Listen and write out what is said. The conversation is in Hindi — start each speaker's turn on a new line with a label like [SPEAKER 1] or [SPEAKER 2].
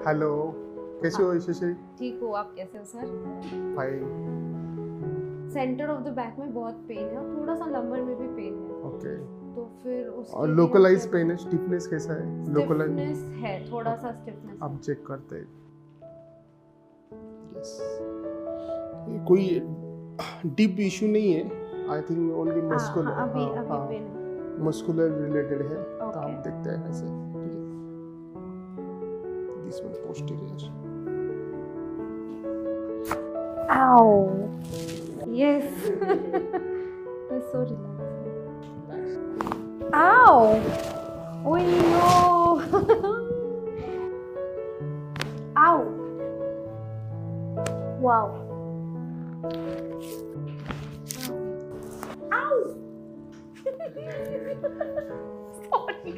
[SPEAKER 1] हेलो, कैसे हो यशस्वी?
[SPEAKER 2] ठीक हो आप? कैसे हो sir?
[SPEAKER 1] Fine.
[SPEAKER 2] Centre of the back में बहुत पेन है और थोड़ा सा लंबर में भी पेन है,
[SPEAKER 1] ओके।
[SPEAKER 2] तो फिर उसके
[SPEAKER 1] और
[SPEAKER 2] लिए
[SPEAKER 1] लोकलाइज पेन है, स्टिफनेस कैसा है? लोकलाइज
[SPEAKER 2] स्टिफनेस है, थोड़ा सा स्टिफनेस है।
[SPEAKER 1] अब चेक करते हैं। यस, ये कोई डीप इशू नहीं है। I think only muscular.
[SPEAKER 2] हाँ, अभी
[SPEAKER 1] हाँ हाँ,
[SPEAKER 2] पेन है।
[SPEAKER 1] मस्कुलर रिलेटेड है। तो
[SPEAKER 2] ओके।
[SPEAKER 1] हम देखते हैं ऐसे। ठीक है, this one posterior.
[SPEAKER 2] Ow. Yes. It's so relaxing. Ow. Oh no. Ow. Wow. Ow. Sorry.